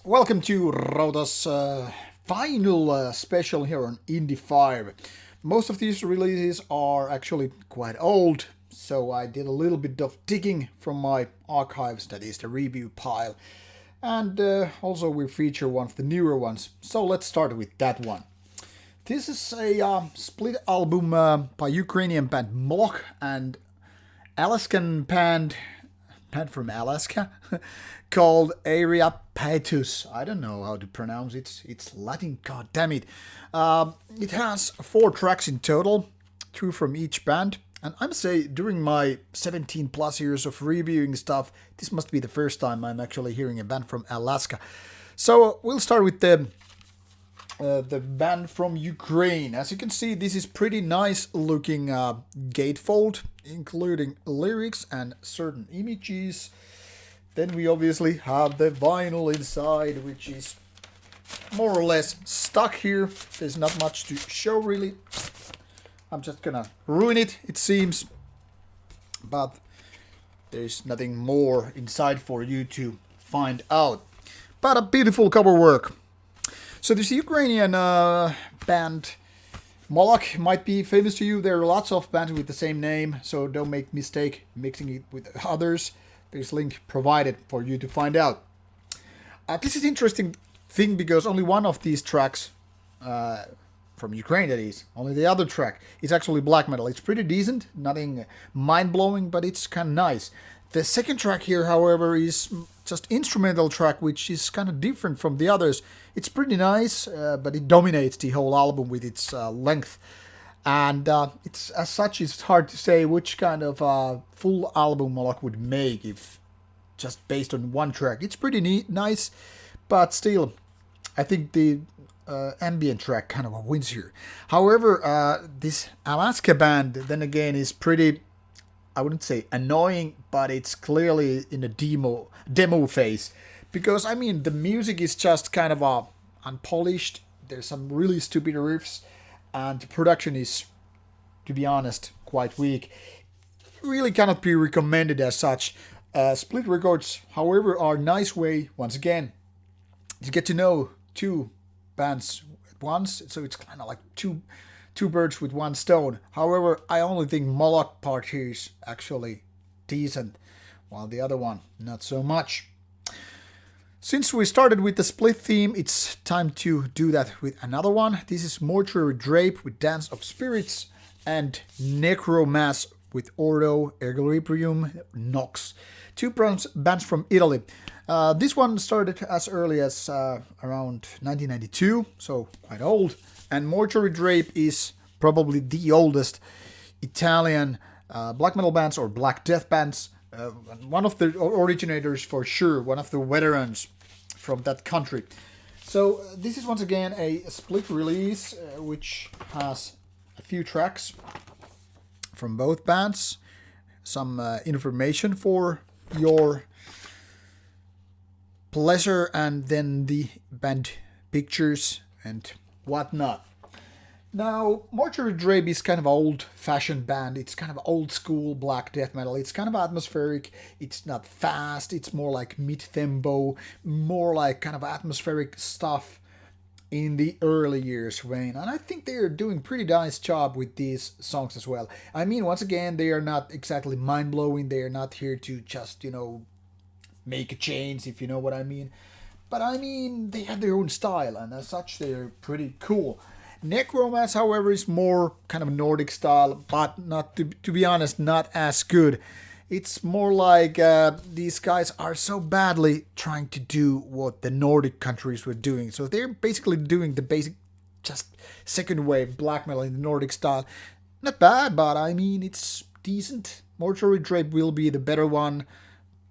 Welcome to Rauta's final special here on Indie 5. Most of these releases are actually quite old, so I did a little bit of digging from my archives, that is the review pile. And also we feature one of the newer ones, so let's start with that one. This is a split album by Ukrainian band Moloch and Alaskan band from Alaska called Arria Paetus. I don't know how to pronounce it. It's Latin, god damn it. It has 4 tracks in total, 2 from each band. And I must say, during my 17 plus years of reviewing stuff, this must be the first time I'm actually hearing a band from Alaska. So we'll start with the band from Ukraine. As you can see, this is pretty nice looking gatefold, including lyrics and certain images. Then we obviously have the vinyl inside, which is more or less stuck here. There's not much to show really. I'm just gonna ruin it, it seems. But there's nothing more inside for you to find out. But a beautiful cover work. So this Ukrainian band Moloch might be famous to you. There are lots of bands with the same name, so don't make mistake mixing it with others. There's a link provided for you to find out. This is interesting thing because only one of these tracks from Ukraine, that is, only the other track is actually black metal. It's pretty decent, nothing mind-blowing, but it's kind of nice. The second track here, however, is just instrumental track, which is kind of different from the others. It's pretty nice, but it dominates the whole album with its length. And it's as such, it's hard to say which kind of full album Moloch would make if just based on one track. It's pretty nice, but still, I think the ambient track kind of wins here. However, this Alaska band, then again, is pretty, I wouldn't say annoying, but it's clearly in a demo phase. Because, I mean, the music is just kind of unpolished. There's some really stupid riffs. And the production is, to be honest, quite weak. Really cannot be recommended as such. Split records, however, are a nice way, once again, to get to know 2 bands at once. So it's kind of like two birds with one stone. However, I only think Moloch part here is actually decent, while the other one not so much. Since we started with the split theme, it's time to do that with another one. This is Mortuary Drape with Dance of Spirits and Necromass with Ordo, Equilibrium, Nox. 2 bands from Italy. This one started as early as around 1992, so quite old. And Mortuary Drape is probably the oldest Italian black metal bands or black death bands. One of the originators for sure, one of the veterans from that country. So this is once again a split release which has a few tracks from both bands, some information for your pleasure, and then the band pictures and whatnot. Now, Mortuary Dredd is kind of an old-fashioned band. It's kind of old school black death metal. It's kind of atmospheric. It's not fast. It's more like mid-tempo, more like kind of atmospheric stuff in the early years vein. And I think they are doing pretty nice job with these songs as well. I mean, once again, they are not exactly mind-blowing. They are not here to just, make a change, if you know what I mean. But I mean, they have their own style, and as such, they're pretty cool. Necromass, however, is more kind of Nordic style, but not to be honest, not as good. It's more like these guys are so badly trying to do what the Nordic countries were doing. So they're basically doing the basic, just second wave black metal in the Nordic style. Not bad, but I mean, it's decent. Mortuary Dredd will be the better one,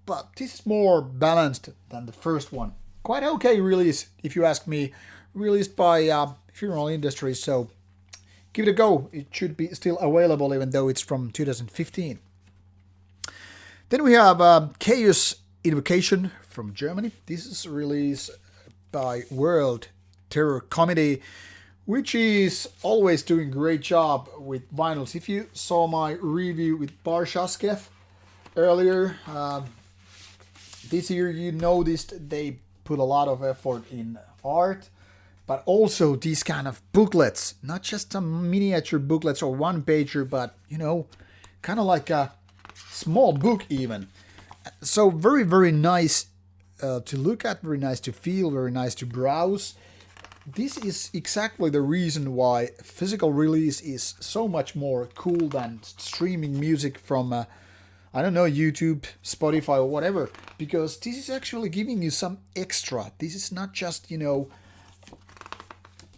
but this is more balanced than the first one. Quite okay release, if you ask me. Released by Funeral Industries, so give it a go. It should be still available even though it's from 2015. Then we have Chaos Invocation from Germany. This is released by World Terror Comedy, which is always doing great job with vinyls. If you saw my review with Bar Shasketh earlier this year, you noticed they put a lot of effort in art, but also these kind of booklets, not just some miniature booklets or one-pager, but, you know, kind of like a small book even. So very, very nice to look at, very nice to feel, very nice to browse. This is exactly the reason why physical release is so much more cool than streaming music from, I don't know, YouTube, Spotify or whatever. Because this is actually giving you some extra. This is not just, you know,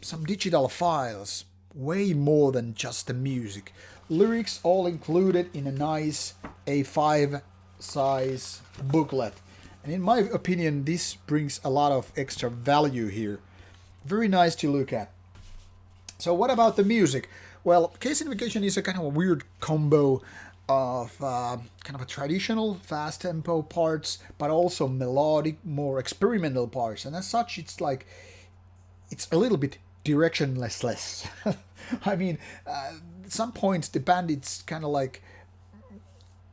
some digital files. Way more than just the music. Lyrics all included in a nice A5 size booklet. And in my opinion, this brings a lot of extra value here. Very nice to look at. So what about the music? Well, Case Invocation is a kind of a weird combo of kind of a traditional fast tempo parts, but also melodic, more experimental parts. And as such, it's like, it's a little bit directionless. I mean, at some points the band, it's kind of like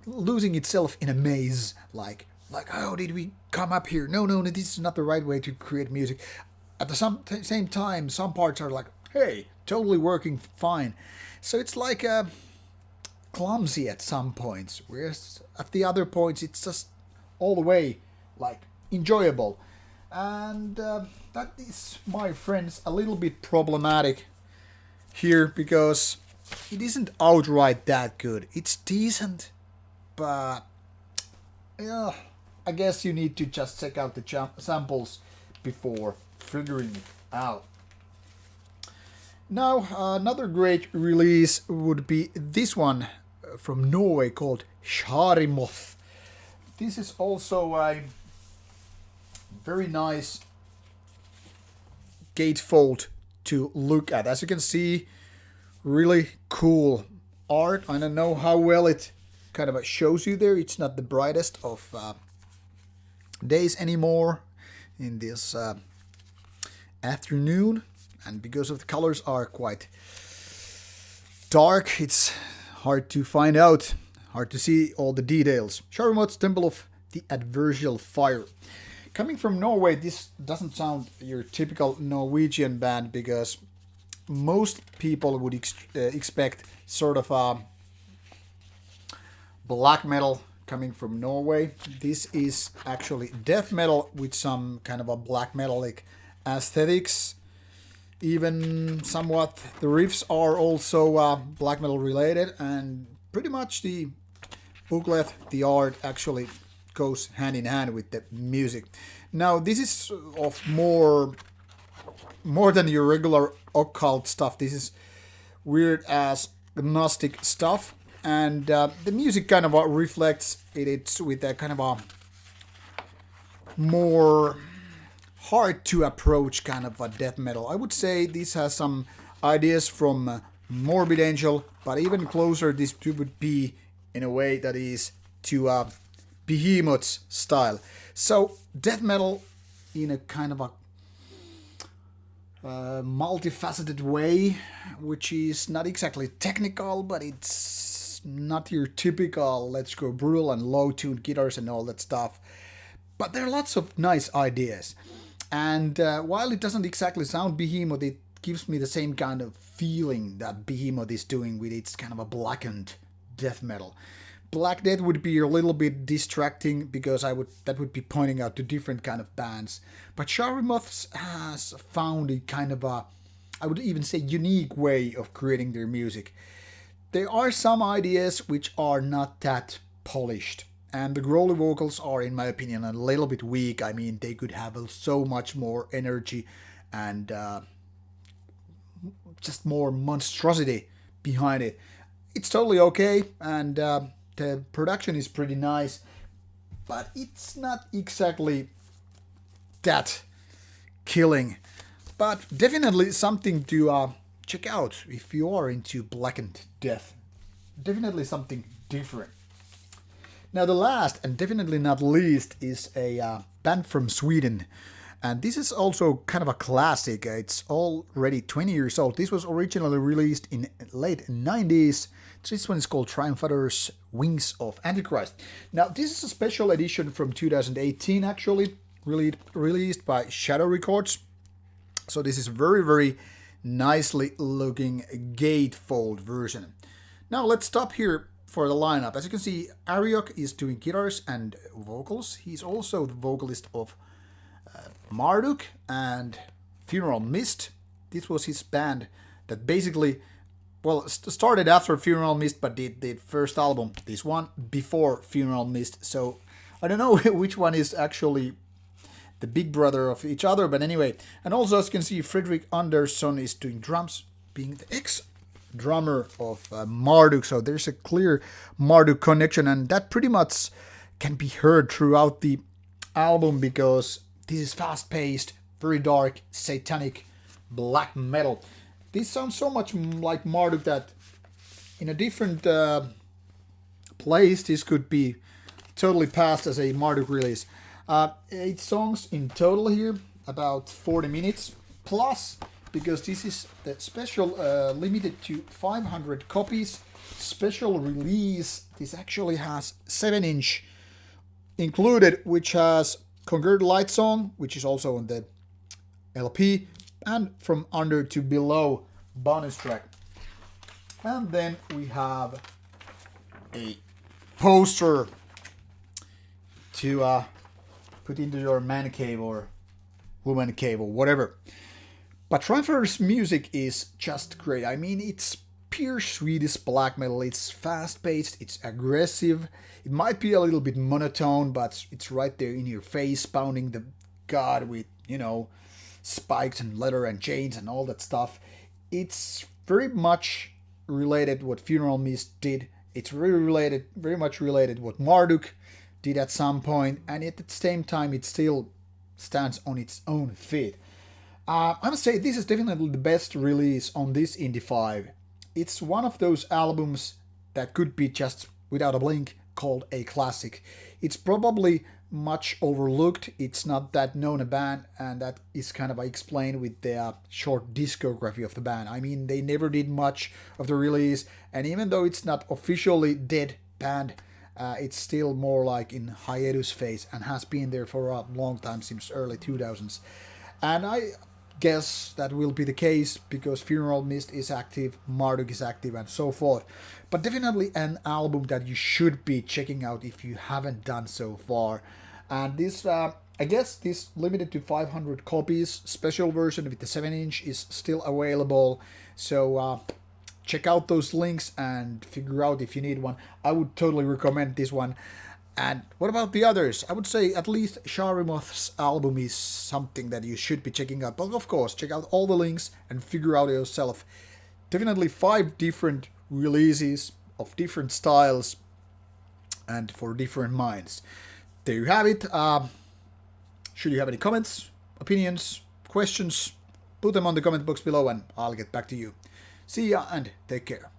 losing itself in a maze. Like how did we come up here? No, this is not the right way to create music. At the same time, some parts are like, hey, totally working fine. So it's like clumsy at some points, whereas at the other points it's just all the way like enjoyable. And that is, my friends, a little bit problematic here, because it isn't outright that good. It's decent, but I guess you need to just check out the samples before figuring it out. Now, another great release would be this one from Norway called Shaarimoth. This is also a very nice gatefold to look at. As you can see, really cool art. I don't know how well it kind of shows you there. It's not the brightest of days anymore in this afternoon, and because of the colors are quite dark, it's hard to find out, hard to see all the details. Shaarimoth's Temple of the Adversarial Fire. Coming from Norway, this doesn't sound your typical Norwegian band, because most people would expect sort of a black metal coming from Norway. This is actually death metal with some kind of a black metallic aesthetics, even somewhat. The riffs are also black metal related, and pretty much the booklet, the art actually goes hand in hand with the music. Now this is of more than your regular occult stuff. This is weird as Gnostic stuff, and the music kind of reflects it. It's with a kind of a more hard to approach kind of a death metal. I would say this has some ideas from Morbid Angel, but even closer this would be in a way that is to Behemoth's style. So death metal in a kind of a multifaceted way, which is not exactly technical, but it's not your typical let's go brutal and low-tuned guitars and all that stuff. But there are lots of nice ideas. And while it doesn't exactly sound Behemoth, it gives me the same kind of feeling that Behemoth is doing with its kind of a blackened death metal. Black Death would be a little bit distracting, because that would be pointing out to different kind of bands. But Shaarimoth has found a kind of a, I would even say, unique way of creating their music. There are some ideas which are not that polished. And the growly vocals are, in my opinion, a little bit weak. I mean, they could have so much more energy and just more monstrosity behind it. It's totally okay, and the production is pretty nice, but it's not exactly that killing. But definitely something to check out if you are into blackened death. Definitely something different. Now the last, and definitely not least, is a band from Sweden. And this is also kind of a classic. It's already 20 years old. This was originally released in late 90s. This one is called Triumphator's Wings of Antichrist. Now this is a special edition from 2018 actually. released by Shadow Records. So this is very, very nicely looking gatefold version. Now let's stop here for the lineup. As you can see, Arria is doing guitars and vocals. He's also the vocalist of Marduk and Funeral Mist. This was his band that basically, well, started after Funeral Mist, but did the first album, this one, before Funeral Mist. So I don't know which one is actually the big brother of each other, but anyway. And also, as you can see, Fredrik Andersson is doing drums, being the ex-drummer of Marduk. So there's a clear Marduk connection, and that pretty much can be heard throughout the album because this is fast-paced, very dark, satanic black metal. This sounds so much like Marduk that in a different place this could be totally passed as a Marduk release. 8 songs in total here, about 40 minutes plus, because this is the special limited to 500 copies special release. This actually has 7-inch included, which has Conquered Light Song, which is also on the LP, and From Under to Below bonus track. And then we have a poster to put into your man cave or woman cave or whatever. But Triumphator's music is just great. I mean, it's pure Swedish black metal. It's fast-paced, it's aggressive. It might be a little bit monotone, but it's right there in your face, pounding the god with, you know, spikes and leather and chains and all that stuff. It's very much related what Funeral Mist did. It's very much related what Marduk did at some point, and at the same time it still stands on its own feet. I must say this is definitely the best release on this Indie 5. It's one of those albums that could be just without a blink called a classic. It's probably much overlooked. It's not that known a band, and that is kind of explained with the short discography of the band. I mean, they never did much of the release, and even though it's not officially dead band, it's still more like in hiatus phase and has been there for a long time, since early 2000s. And I guess that will be the case because Funeral Mist is active, Marduk is active, and so forth. But definitely an album that you should be checking out if you haven't done so far. And this, I guess this limited to 500 copies special version with the 7-inch is still available. So check out those links and figure out if you need one. I would totally recommend this one. And what about the others? I would say at least Shaarimoth's album is something that you should be checking out. But of course, check out all the links and figure out yourself. Definitely 5 different releases of different styles and for different minds. There you have it. Should you have any comments, opinions, questions, put them on the comment box below and I'll get back to you. See ya and take care.